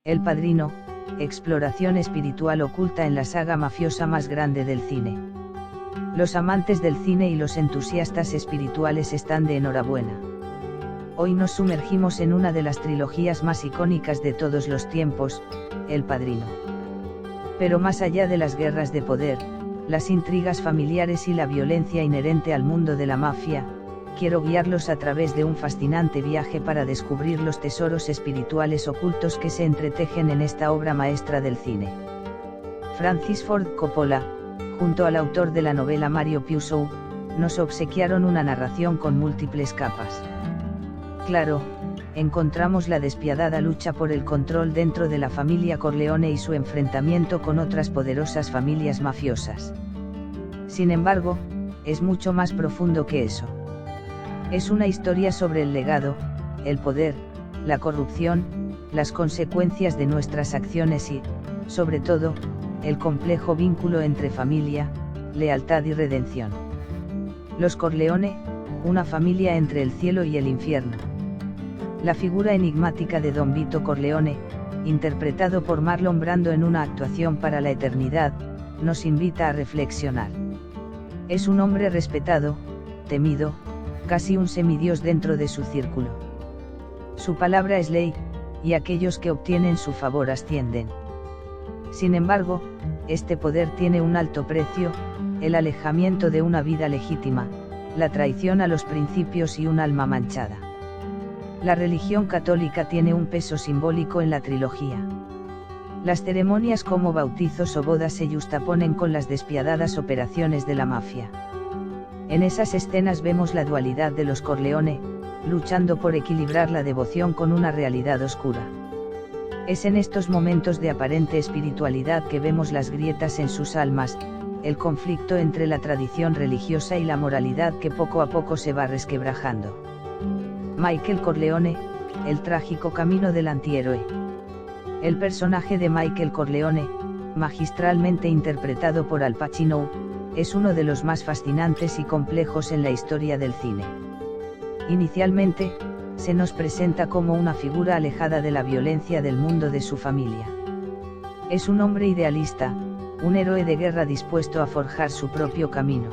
El Padrino, exploración espiritual oculta en la saga mafiosa más grande del cine. Los amantes del cine y los entusiastas espirituales están de enhorabuena. Hoy nos sumergimos en una de las trilogías más icónicas de todos los tiempos, El Padrino. Pero más allá de las guerras de poder, las intrigas familiares y la violencia inherente al mundo de la mafia, quiero guiarlos a través de un fascinante viaje para descubrir los tesoros espirituales ocultos que se entretejen en esta obra maestra del cine. Francis Ford Coppola, junto al autor de la novela Mario Puzo, nos obsequiaron una narración con múltiples capas. Claro, encontramos la despiadada lucha por el control dentro de la familia Corleone y su enfrentamiento con otras poderosas familias mafiosas. Sin embargo, es mucho más profundo que eso. Es una historia sobre el legado, el poder, la corrupción, las consecuencias de nuestras acciones y, sobre todo, el complejo vínculo entre familia, lealtad y redención. Los Corleone, una familia entre el cielo y el infierno. La figura enigmática de Don Vito Corleone, interpretado por Marlon Brando en una actuación para la eternidad, nos invita a reflexionar. Es un hombre respetado, temido, casi un semidios dentro de su círculo. Su palabra es ley, y aquellos que obtienen su favor ascienden. Sin embargo, este poder tiene un alto precio, el alejamiento de una vida legítima, la traición a los principios y un alma manchada. La religión católica tiene un peso simbólico en la trilogía. Las ceremonias como bautizos o bodas se yuxtaponen con las despiadadas operaciones de la mafia. En esas escenas vemos la dualidad de los Corleone, luchando por equilibrar la devoción con una realidad oscura. Es en estos momentos de aparente espiritualidad que vemos las grietas en sus almas, el conflicto entre la tradición religiosa y la moralidad que poco a poco se va resquebrajando. Michael Corleone, el trágico camino del antihéroe. El personaje de Michael Corleone, magistralmente interpretado por Al Pacino, es uno de los más fascinantes y complejos en la historia del cine. Inicialmente, se nos presenta como una figura alejada de la violencia del mundo de su familia. Es un hombre idealista, un héroe de guerra dispuesto a forjar su propio camino.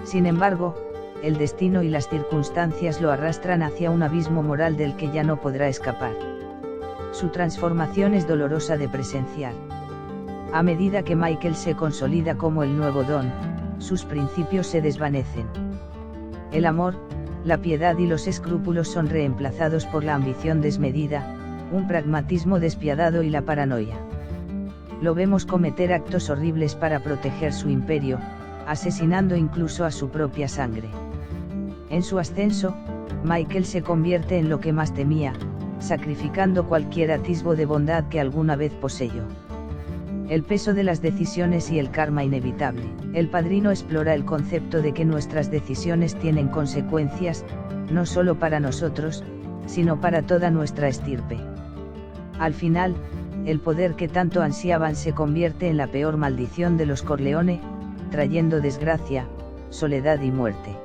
Sin embargo, el destino y las circunstancias lo arrastran hacia un abismo moral del que ya no podrá escapar. Su transformación es dolorosa de presenciar. A medida que Michael se consolida como el nuevo Don, sus principios se desvanecen. El amor, la piedad y los escrúpulos son reemplazados por la ambición desmedida, un pragmatismo despiadado y la paranoia. Lo vemos cometer actos horribles para proteger su imperio, asesinando incluso a su propia sangre. En su ascenso, Michael se convierte en lo que más temía, sacrificando cualquier atisbo de bondad que alguna vez poseyó. El peso de las decisiones y el karma inevitable. El Padrino explora el concepto de que nuestras decisiones tienen consecuencias, no solo para nosotros, sino para toda nuestra estirpe. Al final, el poder que tanto ansiaban se convierte en la peor maldición de los Corleone, trayendo desgracia, soledad y muerte.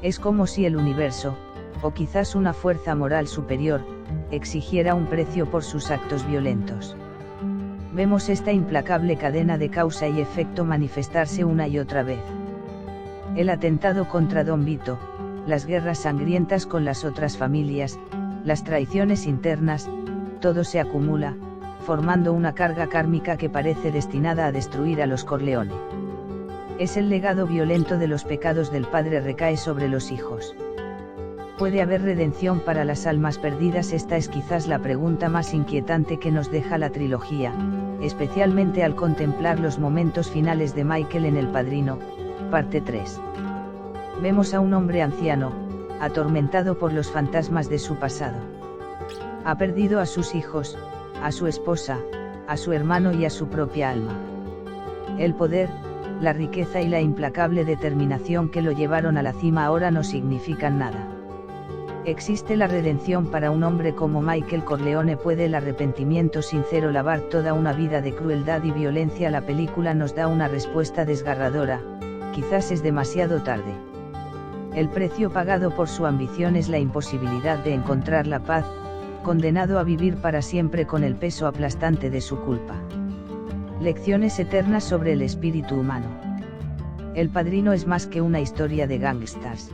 Es como si el universo, o quizás una fuerza moral superior, exigiera un precio por sus actos violentos. Vemos esta implacable cadena de causa y efecto manifestarse una y otra vez. El atentado contra Don Vito, las guerras sangrientas con las otras familias, las traiciones internas, todo se acumula, formando una carga kármica que parece destinada a destruir a los Corleone. Es el legado violento de los pecados del padre recae sobre los hijos. ¿Puede haber redención para las almas perdidas? Esta es quizás la pregunta más inquietante que nos deja la trilogía, especialmente al contemplar los momentos finales de Michael en El Padrino, parte 3. Vemos a un hombre anciano, atormentado por los fantasmas de su pasado. Ha perdido a sus hijos, a su esposa, a su hermano y a su propia alma. El poder, la riqueza y la implacable determinación que lo llevaron a la cima ahora no significan nada. ¿Existe la redención para un hombre como Michael Corleone? ¿Puede el arrepentimiento sincero lavar toda una vida de crueldad y violencia? La película nos da una respuesta desgarradora, quizás es demasiado tarde. El precio pagado por su ambición es la imposibilidad de encontrar la paz, condenado a vivir para siempre con el peso aplastante de su culpa. Lecciones eternas sobre el espíritu humano. El Padrino es más que una historia de gángsters.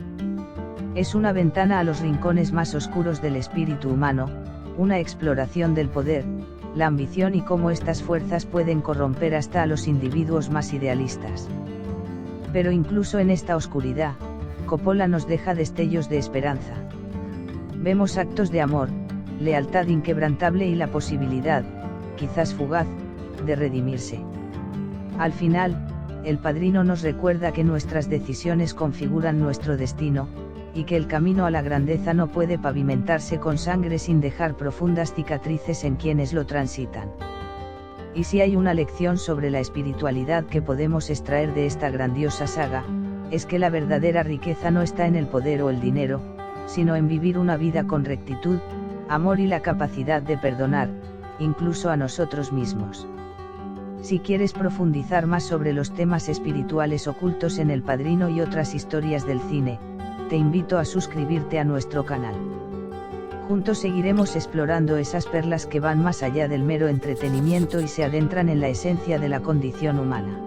Es una ventana a los rincones más oscuros del espíritu humano, una exploración del poder, la ambición y cómo estas fuerzas pueden corromper hasta a los individuos más idealistas. Pero incluso en esta oscuridad, Coppola nos deja destellos de esperanza. Vemos actos de amor, lealtad inquebrantable y la posibilidad, quizás fugaz, de redimirse. Al final, el Padrino nos recuerda que nuestras decisiones configuran nuestro destino, y que el camino a la grandeza no puede pavimentarse con sangre sin dejar profundas cicatrices en quienes lo transitan. Y si hay una lección sobre la espiritualidad que podemos extraer de esta grandiosa saga, es que la verdadera riqueza no está en el poder o el dinero, sino en vivir una vida con rectitud, amor y la capacidad de perdonar, incluso a nosotros mismos. Si quieres profundizar más sobre los temas espirituales ocultos en El Padrino y otras historias del cine, te invito a suscribirte a nuestro canal. Juntos seguiremos explorando esas perlas que van más allá del mero entretenimiento y se adentran en la esencia de la condición humana.